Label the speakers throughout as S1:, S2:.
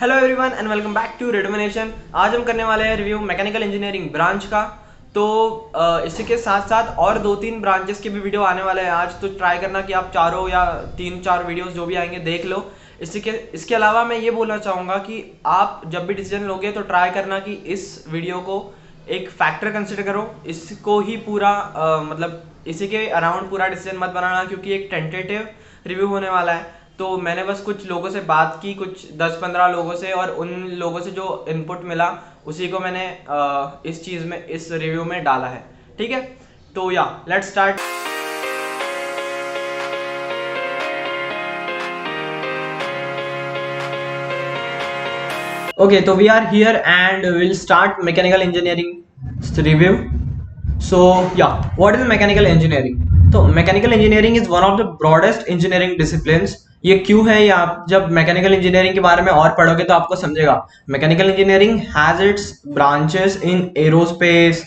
S1: Hello everyone and welcome back to रेडोमिनेशन। आज हम करने वाले हैं रिव्यू मैकेनिकल इंजीनियरिंग ब्रांच का। तो इसी के साथ साथ और 2-3 ब्रांचेस के भी वीडियो आने वाले हैं आज, तो ट्राई करना कि आप चारों या 3-4 वीडियोस जो भी आएंगे देख लो। इसके अलावा मैं ये बोलना चाहूँगा कि आप जब भी डिसीजन लोगे तो ट्राई करना कि इस वीडियो को एक फैक्टर कंसिडर करो, इसको ही पूरा मतलब इसी के अराउंड पूरा डिसीजन मत बनाना, क्योंकि एक टेंटेटिव रिव्यू होने वाला है। तो मैंने बस कुछ लोगों से बात की, कुछ 10-15 लोगों से, और उन लोगों से जो इनपुट मिला उसी को मैंने इस चीज़ में, इस रिव्यू में डाला है। ठीक है, तो या let's start. Okay, so we are here and we'll start mechanical engineering review. So yeah, what is mechanical engineering? तो mechanical engineering is one of the broadest engineering disciplines. ये क्यों है, ये आप जब मैकेनिकल इंजीनियरिंग के बारे में और पढ़ोगे तो आपको समझेगा। Mechanical engineering has its branches in aerospace,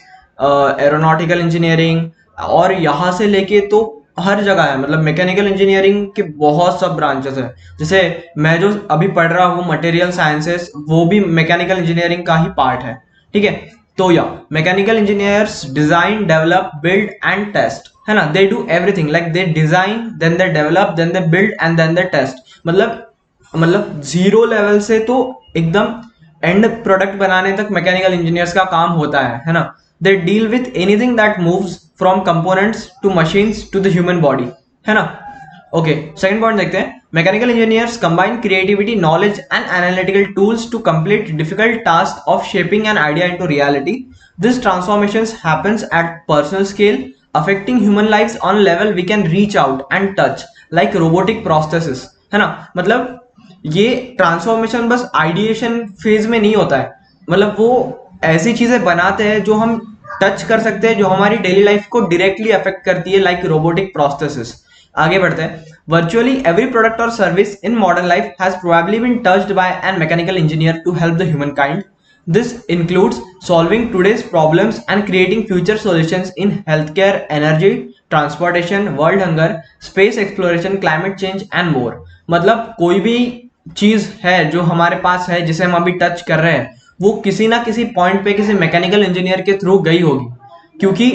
S1: aeronautical engineering, और यहाँ से लेके तो हर जगह है। मतलब मैकेनिकल इंजीनियरिंग के बहुत सब ब्रांचेस है। जैसे मैं जो अभी पढ़ रहा हूँ मटेरियल साइंसेस, वो भी मैकेनिकल इंजीनियरिंग का ही पार्ट है। ठीक है, तो या mechanical engineers design, develop, build and test, है ना। They do everything, like they design, then they develop, then they build and then they test. मतलब जीरो लेवल से तो एकदम एंड प्रोडक्ट बनाने तक मैकेनिकल इंजीनियर्स का काम होता है ना। They deal with anything that moves from components to machines to the human body, है ना। ओके, सेकंड पॉइंट देखते हैं। Mechanical engineers combine creativity, knowledge and analytical tools to complete difficult task of shaping an idea into reality. This transformations happens at personal scale, affecting human lives on level we can reach out and touch, like robotic processes, है ना। मतलब ये transformation बस ideation phase में नहीं होता है, मतलब वो ऐसी चीजें बनाते हैं जो हम टच कर सकते हैं, जो हमारी डेली लाइफ को डायरेक्टली अफेक्ट करती है, लाइक रोबोटिक प्रोसेसेस। आगे बढ़ते हैं। वर्चुअली एवरी प्रोडक्ट और service in modern life has probably been touched by an mechanical engineer to help the humankind. This includes solving today's problems and creating future solutions in healthcare, energy, transportation, world hunger, space exploration, climate change and more. मतलब कोई भी चीज है जो हमारे पास है, जिसे हम अभी टच कर रहे हैं, वो किसी ना किसी पॉइंट पे किसी मैकेनिकल इंजीनियर के थ्रू गई होगी। क्योंकि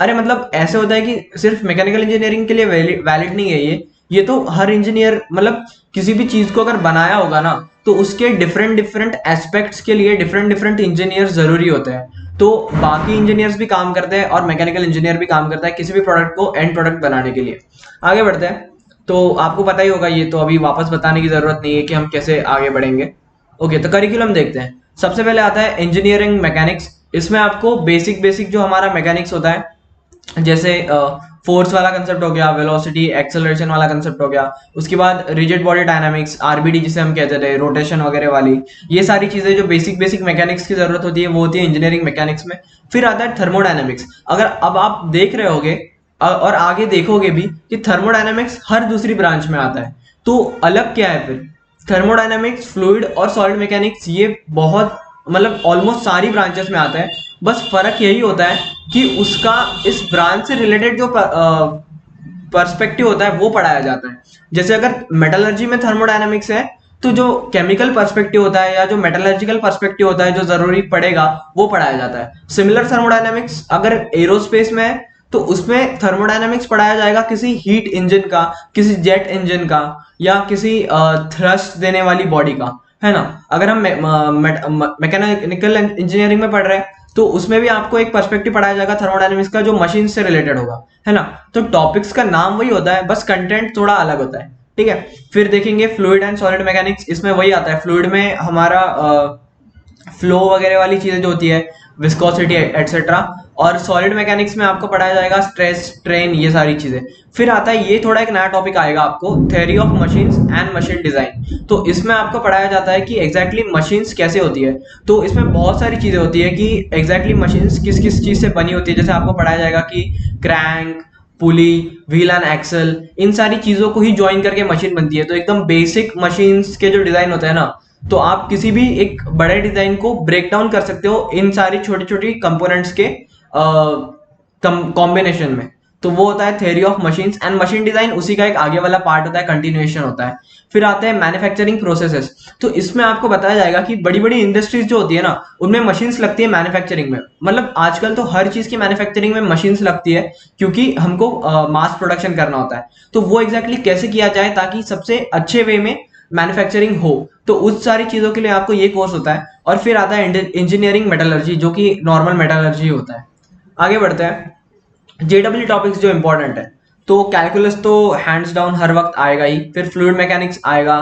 S1: अरे मतलब ऐसे होता है कि सिर्फ मैकेनिकल इंजीनियरिंग के लिए वैलिड नहीं है ये तो हर इंजीनियर, मतलब किसी भी चीज को अगर बनाया होगा ना, तो उसके डिफरेंट डिफरेंट एस्पेक्ट्स के लिए डिफरेंट डिफरेंट इंजीनियर जरूरी होते हैं। तो बाकी इंजीनियर्स भी काम करते हैं और मैकेनिकल इंजीनियर भी काम करता है किसी भी प्रोडक्ट को एंड प्रोडक्ट बनाने के लिए। आगे बढ़ते हैं। तो आपको पता ही होगा, ये तो अभी वापस बताने की जरूरत नहीं है कि हम कैसे आगे बढ़ेंगे। ओके, तो करिकुलम देखते हैं। सबसे पहले आता है इंजीनियरिंग मैकेनिक्स। इसमें आपको बेसिक बेसिक जो हमारा मैकेनिक्स होता है, जैसे फोर्स वाला कंसेप्ट हो गया, वेलोसिटी एक्सेलरेशन वाला कंसेप्ट हो गया, उसके बाद रिजिड बॉडी डायनामिक्स, आरबीडी जिसे हम कहते थे, रोटेशन वगैरह वाली, ये सारी चीजें जो बेसिक बेसिक मैकेनिक्स की जरूरत होती है वो होती है इंजीनियरिंग मैकेनिक्स में। फिर आता है थर्मोडायनामिक्स। अगर अब आप देख रहे होगे और आगे देखोगे भी कि थर्मोडायनामिक्स हर दूसरी ब्रांच में आता है, तो अलग क्या है फिर? थर्मोडायनामिक्स, फ्लूइड और सॉलिड मैकेनिक्स, ये बहुत मतलब ऑलमोस्ट सारी ब्रांचेस में आता है। बस फर्क यही होता है कि उसका इस ब्रांच से रिलेटेड जो पर्सपेक्टिव होता है वो पढ़ाया जाता है। जैसे अगर मेटलर्जी में थर्मोडायनामिक्स है, तो जो केमिकल पर्सपेक्टिव होता है या जो मेटलर्जिकल पर्सपेक्टिव होता है जो जरूरी पड़ेगा वो पढ़ाया जाता है। सिमिलर थर्मोडायनामिक्स अगर एरोस्पेस में है, तो उसमें थर्मोडायनामिक्स पढ़ाया जाएगा किसी हीट इंजन का, किसी जेट इंजन का, या किसी थ्रस्ट देने वाली बॉडी का, है ना। अगर हम मैकेनिकल इंजीनियरिंग में पढ़ रहे हैं तो उसमें भी आपको एक पर्सपेक्टिव पढ़ाया जाएगा थर्मोडायनामिक्स का, जो मशीन से रिलेटेड होगा, है ना। तो टॉपिक्स का नाम वही होता है, बस कंटेंट थोड़ा अलग होता है। ठीक है, फिर देखेंगे फ्लूइड एंड सॉलिड मैकेनिक्स। इसमें वही आता है, फ्लूइड में हमारा फ्लो वगैरह वाली चीजें जो होती है, विस्कोसिटी एटसेट्रा, और सॉलिड मैकेनिक्स में आपको पढ़ाया जाएगा स्ट्रेस, स्ट्रेन, ये सारी चीजें। फिर आता है, ये थोड़ा एक नया टॉपिक आएगा आपको, theory of machines and machine design. तो इसमें आपको पढ़ाया जाता है कि एग्जैक्टली मशीन्स कैसे होती है। तो इसमें बहुत सारी चीजें होती है कि एग्जैक्टली मशीन्स किस किस चीज से बनी होती है। जैसे आपको पढ़ाया जाएगा कि crank, pulley, wheel and axle, इन सारी चीजों को ही ज्वाइन करके मशीन बनती है। तो एकदम बेसिक मशीन्स के जो डिजाइन होते हैं ना, तो आप किसी भी एक बड़े डिजाइन को ब्रेक डाउन कर सकते हो इन सारी छोटी छोटी कंपोनेंट्स के कॉम्बिनेशन में। तो वो होता है theory of machines and machine design, उसी का एक आगे वाला पार्ट होता है, कंटिन्यूएशन होता है। फिर आते हैं मैन्युफैक्चरिंग प्रोसेसेस। तो इसमें आपको बताया जाएगा कि बड़ी बड़ी इंडस्ट्रीज जो होती है ना, उनमें मशीन्स लगती है मैन्युफैक्चरिंग में। मतलब आजकल तो हर चीज की मैन्युफैक्चरिंग में मशीन्स लगती है, क्योंकि हमको मास प्रोडक्शन करना होता है। तो वो एग्जैक्टली कैसे किया जाए ताकि सबसे अच्छे वे में मैन्युफैक्चरिंग हो, तो उस सारी चीजों के लिए आपको ये कोर्स होता है। और फिर आता है इंजीनियरिंग मेटलर्जी, जो कि नॉर्मल मेटलर्जी होता है। आगे बढ़ते हैं। जेडब्ल्यू टॉपिक्स जो इंपॉर्टेंट है, तो कैलकुलस तो हैंड्स डाउन हर वक्त आएगा ही, फिर फ्लूइड मैकेनिक्स आएगा,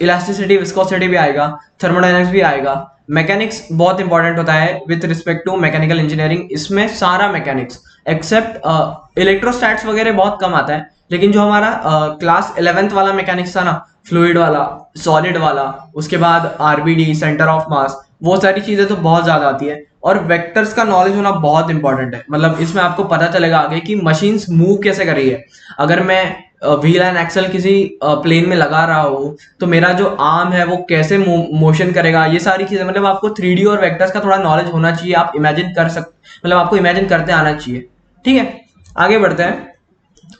S1: इलास्टिसिटी विस्कोसिटी भी आएगा, थर्मोडायनेमिक्स भी आएगा। मैकेनिक्स बहुत इंपॉर्टेंट होता है with respect to mechanical engineering. इसमें सारा मैकेनिक्स एक्सेप्ट इलेक्ट्रोस्टैट्स वगैरह बहुत कम आता है, लेकिन जो हमारा क्लास 11th वाला मैकेनिक्स था ना, फ्लूइड वाला, सॉलिड वाला, उसके बाद आरबीडी, सेंटर ऑफ मास, वो सारी चीजें तो बहुत ज्यादा आती है। और वेक्टर्स का नॉलेज होना बहुत इंपॉर्टेंट है। मतलब इसमें आपको पता चलेगा आगे कि मशीन्स मूव कैसे कर रही है। अगर मैं व्हील एंड एक्सल किसी प्लेन में लगा रहा हूँ, तो मेरा जो आर्म है वो कैसे मोशन करेगा, ये सारी चीजें। मतलब आपको 3D और वेक्टर्स का थोड़ा नॉलेज होना चाहिए। आप इमेजिन कर मतलब आपको इमेजिन करते आना चाहिए। ठीक है, आगे बढ़ते हैं।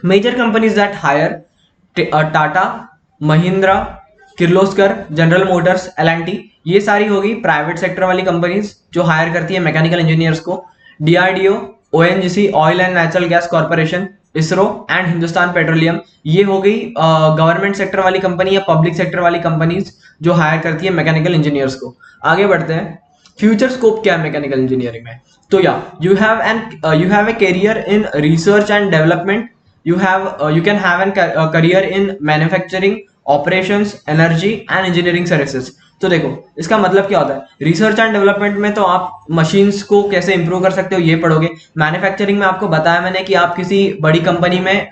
S1: Major companies that hire Tata, Mahindra, Kirloskar, General Motors, L&T, ये सारी होगी प्राइवेट सेक्टर वाली कंपनीज जो हायर करती है मैकेनिकल इंजीनियर्स को। DRDO, ONGC, Oil and Natural Gas Corporation, ISRO and Hindustan Petroleum, ये हो गई गवर्नमेंट सेक्टर वाली कंपनी या पब्लिक सेक्टर वाली कंपनीज जो हायर करती है मैकेनिकल इंजीनियर्स को। आगे बढ़ते हैं। फ्यूचर स्कोप क्या है मैकेनिकल इंजीनियरिंग में? तो या you have a career in research and development, you can have a career in manufacturing, operations, energy and engineering services। तो देखो इसका मतलब क्या होता है। रिसर्च एंड डेवलपमेंट में तो आप मशीन्स को कैसे इंप्रूव कर सकते हो ये पढ़ोगे। मैन्युफैक्चरिंग में आपको बताया मैंने कि आप किसी बड़ी कंपनी में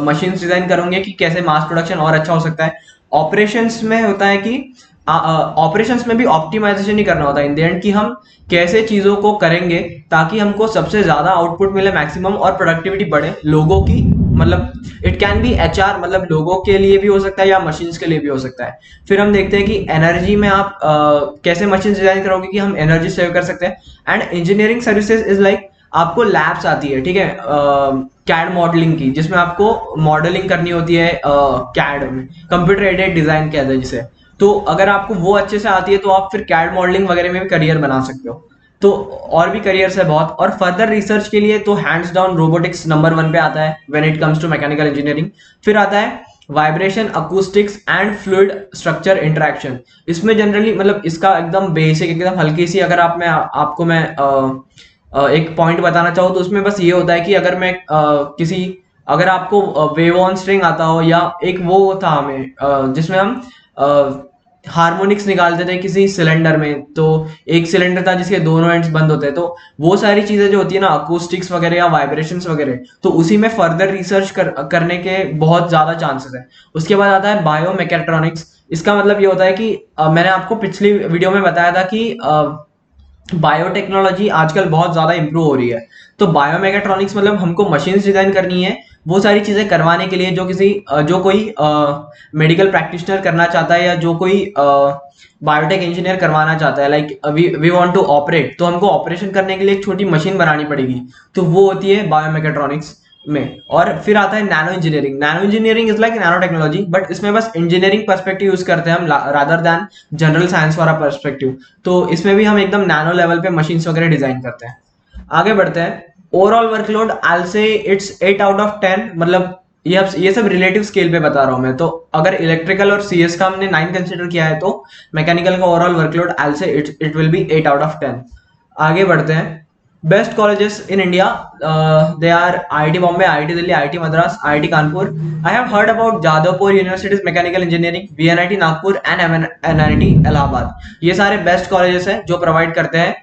S1: मशीन्स डिजाइन करोगे कि कैसे मास प्रोडक्शन और अच्छा हो सकता है। ऑपरेशंस में होता है कि ऑपरेशंस में भी ऑप्टिमाइजेशन ही करना होता है इन द एंड, कि हम कैसे चीजों को करेंगे ताकि हमको सबसे ज्यादा आउटपुट मिले, मैक्सिमम, और प्रोडक्टिविटी बढ़े लोगों की। मतलब इट कैन बी एचआर, मतलब लोगों के लिए भी हो सकता है या मशीन्स के लिए भी हो सकता है। फिर हम देखते हैं कि एनर्जी में आप कैसे मशीन डिजाइन करोगे कि हम एनर्जी सेव कर सकते हैं। And engineering services is like आपको लैब्स आती है, ठीक है, कैड मॉडलिंग की, जिसमें आपको मॉडलिंग करनी होती है कैड में, कंप्यूटर एडेड डिजाइन कहते हैं जिसे। तो अगर आपको वो अच्छे से आती है तो आप फिर कैड मॉडलिंग वगैरह में भी करियर बना सकते हो। तो और भी करियर्स है बहुत। और फर्दर रिसर्च के लिए तो हैंड्स डाउन रोबोटिक्स नंबर 1 पे आता है when it comes to mechanical engineering. फिर आता है vibration, acoustics and fluid structure interaction. इसमें जनरली मतलब इसका एकदम बेसिक, एकदम हल्की सी, अगर आप मैं आपको मैं एक पॉइंट बताना चाहूँ तो उसमें बस ये होता है कि अगर मैं अगर आपको वेव ऑन स्ट्रिंग आता हो, या एक वो था हमें जिसमें हम हार्मोनिक्स निकालते थे किसी सिलेंडर में, तो एक सिलेंडर था जिसके दोनों एंड्स बंद होते हैं, तो वो सारी चीजें जो होती है ना, अकूस्टिक्स वगैरह या वाइब्रेशंस वगैरह, तो उसी में फर्दर रिसर्च करने के बहुत ज्यादा चांसेस है। उसके बाद आता है बायोमेकेट्रॉनिक्स। इसका मतलब ये होता है कि मैंने आपको पिछली वीडियो में बताया था कि बायोटेक्नोलॉजी आजकल बहुत ज्यादा इंप्रूव हो रही है। तो बायोमेकेट्रॉनिक्स मतलब हमको मशीन्स डिजाइन करनी है वो सारी चीजें करवाने के लिए जो कोई मेडिकल प्रैक्टिशनर करना चाहता है, या जो कोई बायोटेक इंजीनियर करवाना चाहता है। Like we want to operate, तो हमको ऑपरेशन करने के लिए एक छोटी मशीन बनानी पड़ेगी, तो वो होती है बायोमेकेट्रॉनिक्स में। और फिर आता है nano engineering. Nano engineering is like nano technology, but इसमें बस इंजीनियरिंग पर्सपेक्टिव यूज करते हैं हम रादर देन जनरल साइंस वाला पर्सपेक्टिव। तो इसमें भी हम एकदम नैनो लेवल पे मशीन्स वगैरह डिजाइन करते हैं। आगे बढ़ते हैं। ओवरऑल वर्कलोड आई से इट्स 8 आउट ऑफ 10। मतलब ये सब रिलेटिव स्केल पे बता रहा हूं मैं। तो अगर इलेक्ट्रिकल और सीएस का हमने 9 कंसिडर किया है, तो मैकेनिकल का overall workload I say it will be 8 out of 10। आगे बढ़ते हैं। Best colleges in India, they are IIT Bombay, IIT Delhi, IIT Madras, IIT Kanpur. I have heard about Jadavpur universities mechanical engineering, VNIT Nagpur and NIT Allahabad. ये सारे best colleges हैं जो provide करते हैं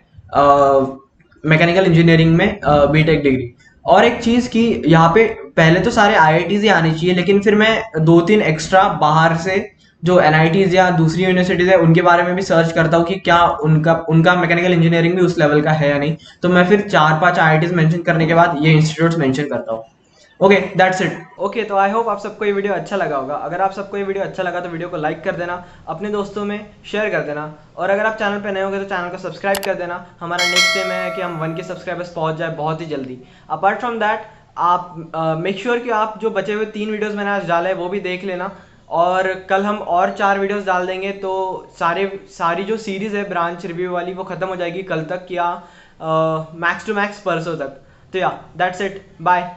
S1: mechanical engineering में बीटेक डिग्री। और एक चीज कि यहाँ पे पहले तो सारे आईआईटीज ही आने चाहिए, लेकिन फिर मैं 2-3 एक्स्ट्रा बाहर से जो एनआईटीज या दूसरी यूनिवर्सिटीज है उनके बारे में भी सर्च करता हूँ कि क्या उनका मैकेनिकल इंजीनियरिंग भी उस लेवल का है या नहीं। तो मैं फिर 4-5 आईआईटीज मेंशन करने के बाद ये इंस्टीट्यूट्स मेंशन करता हूँ। Okay, that's it. ओके, तो आई होप आप सबको ये वीडियो अच्छा लगा होगा। अगर आप सबको ये वीडियो अच्छा लगा तो वीडियो को लाइक कर देना, अपने दोस्तों में शेयर कर देना, और अगर आप चैनल पे नए होंगे तो चैनल को सब्सक्राइब कर देना। हमारा नेक्स्ट एम है कि हम 1K सब्सक्राइबर्स पहुंच जाए बहुत ही जल्दी। अपार्ट फ्रॉम दैट आप मेक श्योर कि आप जो बचे हुए 3 वीडियोस मैंने आज डाले वो भी देख लेना। और कल हम और 4 वीडियोस डाल देंगे, तो सारी जो सीरीज़ है ब्रांच रिव्यू वाली वो ख़त्म हो जाएगी कल तक, या मैक्स टू मैक्स परसों तक। तो या दैट्स इट, बाय।